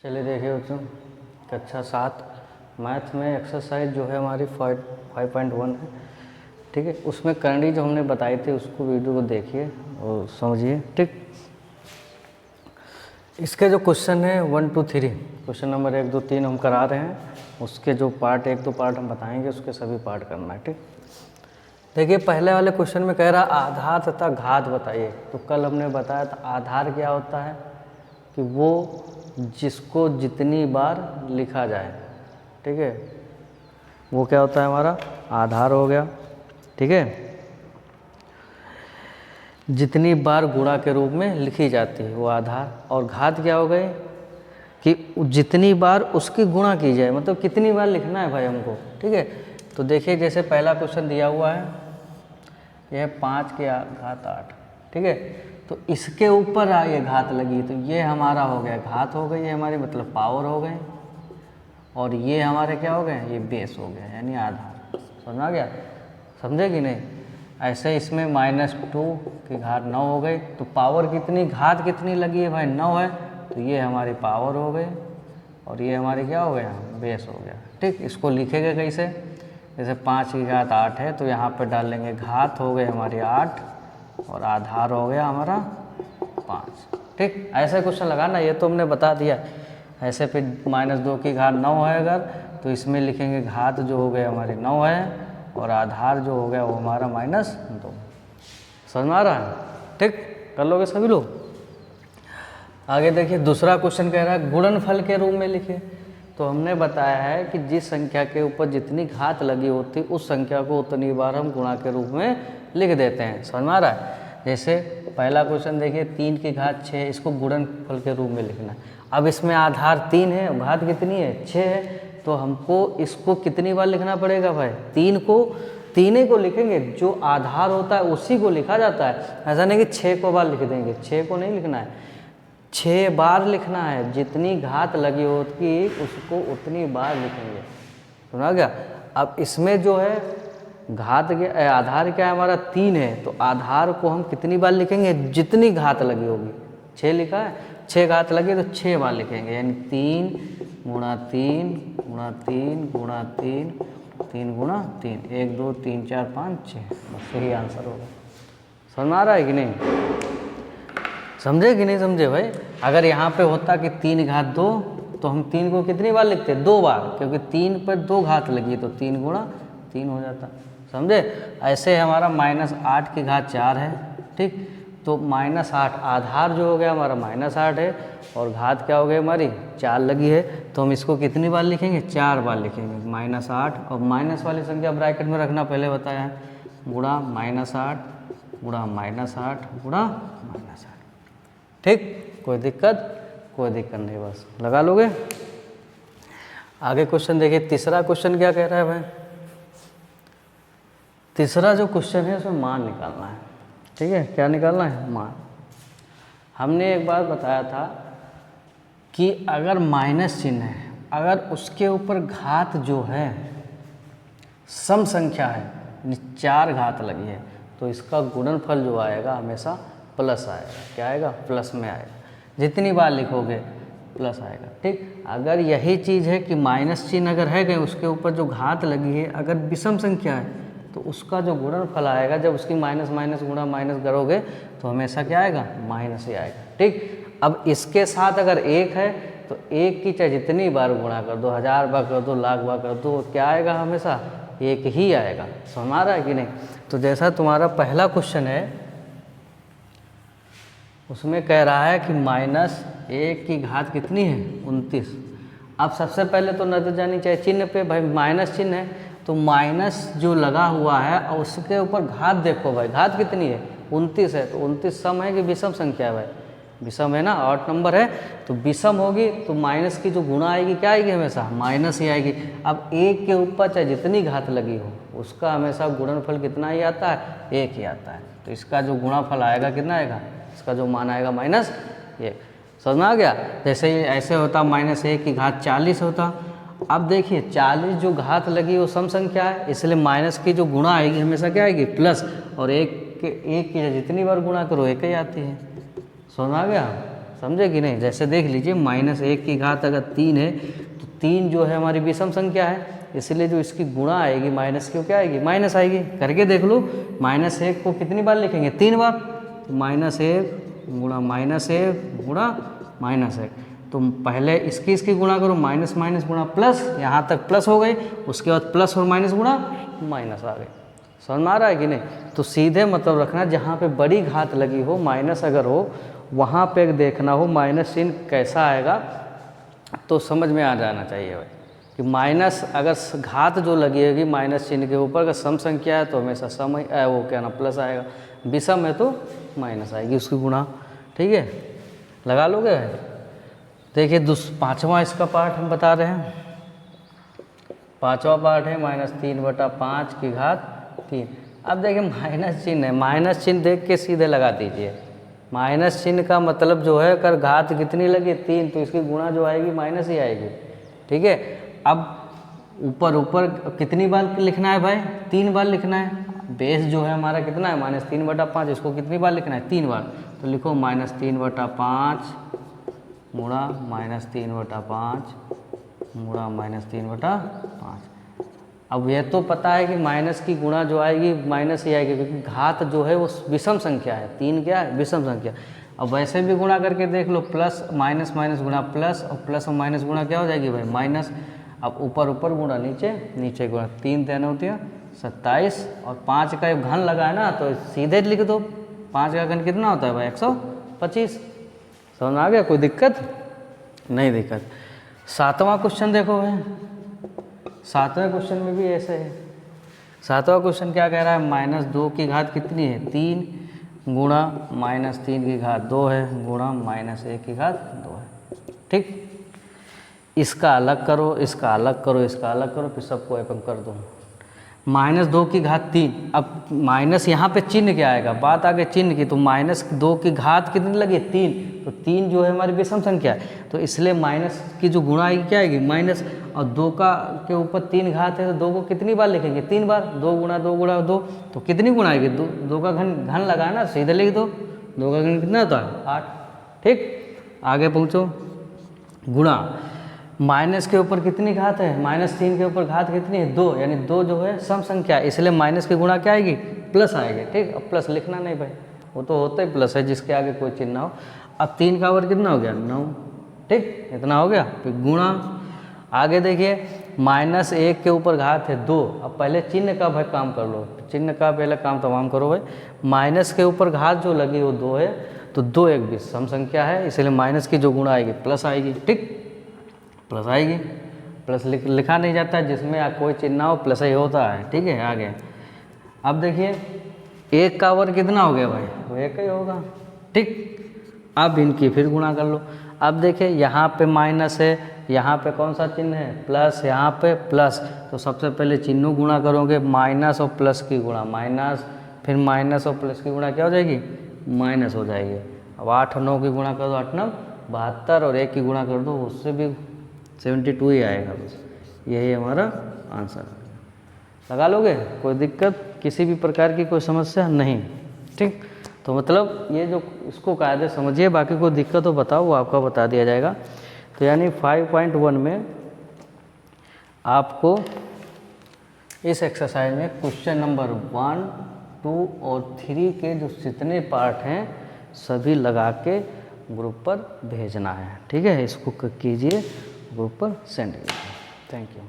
चलिए देखिए बच्चों, कक्षा 7 मैथ में एक्सरसाइज जो है हमारी 5.1 है, ठीक है। उसमें करंडी जो हमने बताई थी उसको वीडियो को देखिए और समझिए, ठीक। इसके जो क्वेश्चन है 1 2 3, क्वेश्चन नंबर 1 2 3 हम करा रहे हैं। उसके जो पार्ट 1 2 पार्ट हम बताएंगे, उसके सभी पार्ट करना है, ठीक। देखिए पहले वाले क्वेश्चन में कह रहा आधार तथा घात बताइए। तो कल हमने बताया था आधार क्या होता है कि वो जिसको जितनी बार लिखा जाए, ठीक है, वो क्या होता है हमारा आधार हो गया, ठीक है। जितनी बार गुणा के रूप में लिखी जाती है वो आधार। और घात क्या हो गई कि जितनी बार उसकी गुणा की जाए, मतलब कितनी बार लिखना है भाई हमको, ठीक है। तो देखिए जैसे पहला क्वेश्चन दिया हुआ है, यह 5 की घात 8, ठीक है। तो इसके ऊपर ये घात लगी, तो ये हमारा हो गया घात हो गई, ये हमारी मतलब पावर हो गए, और ये हमारे क्या हो गए, ये बेस हो गया यानी आधार। समझ आ गया, समझे कि नहीं। ऐसे इसमें -2 की घात 9 हो गई, तो पावर कितनी, घात कितनी लगी है भाई, 9 है, तो ये हमारी पावर हो गई और ये हमारी क्या हो गया, बेस हो गया, ठीक। इसको लिखेंगे कैसे, जैसे 5 की घात 8 है तो यहाँ पे डाल लेंगे घात हो गए हमारी 8 और आधार हो गया हमारा 5, ठीक। ऐसे क्वेश्चन लगाना, ये तो हमने बता दिया। ऐसे फिर -2 की घात 9 है अगर, तो इसमें लिखेंगे घात जो हो गया हमारी 9 है और आधार जो हो गया वो हमारा -2। समझ में आ रहा है, ठीक। कर लोगे सभी लोग। आगे देखिए दूसरा क्वेश्चन कह रहा है गुणनफल के रूप में लिखिए। तो हमने बताया है कि जिस संख्या के ऊपर जितनी घात लगी होती उस संख्या को उतनी बार हम गुणा के रूप में लिख देते हैं। समझ में आ रहा है। जैसे पहला क्वेश्चन देखिए 3 की घात 6, इसको गुणनफल के रूप में लिखना है। अब इसमें आधार 3 है, घात कितनी है 6 है, तो हमको इसको कितनी बार लिखना पड़ेगा भाई, 3 को लिखेंगे। जो आधार होता है उसी को लिखा जाता है, ऐसा नहीं कि 6 को बार लिख देंगे, 6 को नहीं लिखना है, 6 बार लिखना है। जितनी घात लगी होती उसको उतनी बार लिखेंगे। सुना गया। अब इसमें जो है घात के आधार क्या है हमारा 3 है, तो आधार को हम कितनी बार लिखेंगे, जितनी घात लगी होगी। 6 लिखा है, 6 घात लगी तो 6 बार लिखेंगे, यानी 3 गुणा 3 गुणा 3 गुणा 3 3 गुणा 3, 1 2 3 4 5 6, बस यही आंसर होगा। समझ में आ रहा है कि नहीं, समझे कि नहीं समझे भाई। अगर यहाँ पे होता कि 3 घात 2, तो हम 3 को कितनी बार लिखते, 2 बार, क्योंकि 3 पर 2 घात लगी तो 3 गुणा 3 हो जाता, समझे। ऐसे हमारा -8 की घात 4 है, ठीक। तो -8 आधार जो हो गया हमारा -8 है और घात क्या हो गई हमारी 4 लगी है, तो हम इसको कितनी बार लिखेंगे, 4 बार लिखेंगे। -8 और माइनस वाली संख्या ब्रैकेट में रखना, पहले बताया है, गुणा -8 गुणा -8 गुणा -8, ठीक। कोई दिक्कत नहीं, बस लगा लोगे। आगे क्वेश्चन देखिए, तीसरा क्वेश्चन क्या कह रहा है भाई। तीसरा जो क्वेश्चन है उसमें मान निकालना है, ठीक है। क्या निकालना है, मान। हमने एक बार बताया था कि अगर माइनस चिन्ह है, अगर उसके ऊपर घात जो है सम संख्या है, 4 घात लगी है, तो इसका गुणनफल जो आएगा हमेशा प्लस आएगा। क्या आएगा, प्लस में आएगा। जितनी बार लिखोगे प्लस आएगा, ठीक। अगर यही चीज़ है कि माइनस चिन्ह अगर है कहीं, उसके ऊपर जो घात लगी है अगर विषम संख्या है, तो उसका जो गुणनफल आएगा, जब उसकी माइनस माइनस गुणा माइनस करोगे तो हमेशा क्या आएगा, माइनस ही आएगा, ठीक। अब इसके साथ अगर 1 है तो 1 की चाहे जितनी बार गुणा कर दो, 1000 बार कर दो, लाख बार कर दो, क्या आएगा, हमेशा 1 ही आएगा। समझ आ रहा है कि नहीं। तो जैसा तुम्हारा पहला क्वेश्चन है उसमें कह रहा है कि -1 की घात कितनी है 29। अब सबसे पहले तो नजर जानी चाहिए चिन्ह पे, भाई माइनस चिन्ह है तो माइनस जो लगा हुआ है और उसके ऊपर घात देखो भाई, घात कितनी है 29 है, तो 29 सम है कि विषम संख्या है भाई, विषम है ना, 8 नंबर है, तो विषम होगी तो माइनस की जो गुणा आएगी क्या आएगी, हमेशा माइनस ही आएगी। अब 1 के ऊपर चाहे जितनी घात लगी हो उसका हमेशा गुणनफल कितना ही आता है, 1 ही आता है। तो इसका जो गुणाफल आएगा कितना आएगा, इसका जो मान आएगा -1। समझ में आ गया। जैसे ही ऐसे होता -1 की घात 40 होता। अब देखिए 40 जो घात लगी वो सम संख्या है, इसलिए माइनस की जो गुणा आएगी हमेशा क्या आएगी, प्लस, और 1 की जितनी बार गुणा करो 1 ही आती है। समझ में आ गया, समझे कि नहीं। जैसे देख लीजिए -1 की घात अगर 3 है तो 3 जो है हमारी विषम संख्या है, इसलिए जो इसकी गुणा आएगी माइनस की क्या आएगी, माइनस आएगी। करके देख लो, -1 को कितनी बार लिखेंगे, 3 बार। तो -1 गुणा -1 गुणा -1, तो पहले इसकी गुणा करो, माइनस माइनस गुणा प्लस, यहाँ तक प्लस हो गई, उसके बाद प्लस और माइनस गुणा माइनस आ गई। समझ में आ रहा है कि नहीं। तो सीधे मतलब रखना, जहाँ पे बड़ी घात लगी हो, माइनस अगर हो, वहाँ पे देखना हो माइनस चिन्ह कैसा आएगा, तो समझ में आ जाना चाहिए भाई कि माइनस अगर घात जो लगी होगी माइनस चिन्ह के ऊपर, अगर सम संख्या है तो हमेशा सम वो क्या ना प्लस आएगा, विषम है तो माइनस आएगी उसकी गुणा। ठीक है, लगा लोगे। देखिए 5वां इसका पार्ट हम बता रहे हैं। 5वां पार्ट है -3/5 की घात 3। अब देखिए माइनस चिन्ह है, माइनस चिन्ह देख के सीधे लगा दीजिए। माइनस चिन्ह का मतलब जो है अगर घात कितनी लगी 3, तो इसकी गुणा जो आएगी माइनस ही आएगी। ठीक है, अब ऊपर कितनी बार लिखना है भाई, 3 बार लिखना है। बेस जो है हमारा कितना है -3/5, इसको कितनी बार लिखना है, 3 बार। तो लिखो -3/5 गुणा -3/5 गुणा -3/5। अब ये तो पता है कि माइनस की गुणा जो आएगी माइनस ही आएगी, क्योंकि घात जो है वो विषम संख्या है, 3 क्या है, विषम संख्या। अब वैसे भी गुणा करके देख लो, प्लस माइनस माइनस गुणा प्लस, और प्लस और माइनस गुणा क्या हो जाएगी भाई, माइनस। अब ऊपर गुणा नीचे गुणा, 3 3 होती है 27, और 5 का घन लगा है ना, तो सीधे लिख दो। 5 का घन कितना होता है भाई, 125। समझ आ गया, कोई दिक्कत नहीं। दिक्कत 7वां क्वेश्चन देखो भाई। 7वें क्वेश्चन में भी ऐसे है। 7वां क्वेश्चन क्या कह रहा है, -2 की घात कितनी है, 3 गुणा -3 की घात 2 है गुणा -1 की घात 2 है। ठीक, इसका अलग करो, इसका अलग करो, इसका अलग करो, फिर सबको एपम कर दो। -2 की घात 3, अब माइनस यहाँ पे चिन्ह क्या आएगा, बात आगे चिन्ह की। तो -2 की घात कितनी लगी, 3, तो 3 जो है हमारी विषम संख्या है, तो इसलिए माइनस की जो गुणा आएगी क्या आएगी, माइनस। और 2 का के ऊपर 3 घात है, तो 2 को कितनी बार लिखेंगे, 3 बार। 2 गुणा 2, तो कितनी गुणा आएगी, 2 का घन लगा है ना, सीधे लिख दो। 2 का घन कितना होता है, 8। ठीक, आगे पहुँचो। गुणा माइनस के ऊपर कितनी घात है, -3 के ऊपर घात कितनी है, 2, यानी 2 जो है सम संख्या, इसलिए माइनस की गुणा क्या आएगी, प्लस आएगी। ठीक, अब प्लस लिखना नहीं भाई, वो तो होता ही प्लस है जिसके आगे कोई चिन्ह ना हो। अब 3 का वर्ग कितना हो गया, 9। ठीक, इतना हो गया, फिर गुणा। आगे देखिए -1 के ऊपर घात है 2। अब पहले चिन्ह का भाई काम कर लो, चिन्ह का पहले काम तमाम करो भाई। माइनस के ऊपर घात जो लगी वो 2 है, तो 2 एक भी सम संख्या है, इसलिए माइनस की जो गुणा आएगी प्लस आएगी। ठीक, प्लस आएगी, प्लस लिखा नहीं जाता है जिसमें कोई चिन्ह ना हो, प्लस ही होता है। ठीक है, आगे अब देखिए 1 का वर्ग कितना हो गया भाई, वो 1 ही होगा। ठीक, अब इनकी फिर गुणा कर लो। अब देखिए यहाँ पे माइनस है, यहाँ पे कौन सा चिन्ह है, प्लस, यहाँ पे प्लस, तो सबसे पहले चिन्हों गुणा करोगे, माइनस और प्लस की गुणा माइनस, फिर माइनस और प्लस की गुणा क्या हो जाएगी, माइनस हो जाएगी। अब 8 और 9 की गुणा कर दो, 8 9 72, और 1 की गुणा कर दो, उससे भी 72 ही आएगा। बस यही हमारा आंसर। लगा लोगे, कोई दिक्कत, किसी भी प्रकार की कोई समस्या नहीं। ठीक, तो मतलब ये जो इसको कायदे समझिए, बाकी कोई दिक्कत हो बताओ, वो आपका बता दिया जाएगा। तो यानी 5.1 में आपको इस एक्सरसाइज में क्वेश्चन नंबर 1, 2 और 3 के जो जितने पार्ट हैं सभी लगा के ग्रुप पर भेजना है। ठीक है, इसको कीजिए, ग्रुप पर सेंड कीजिए। Thank you.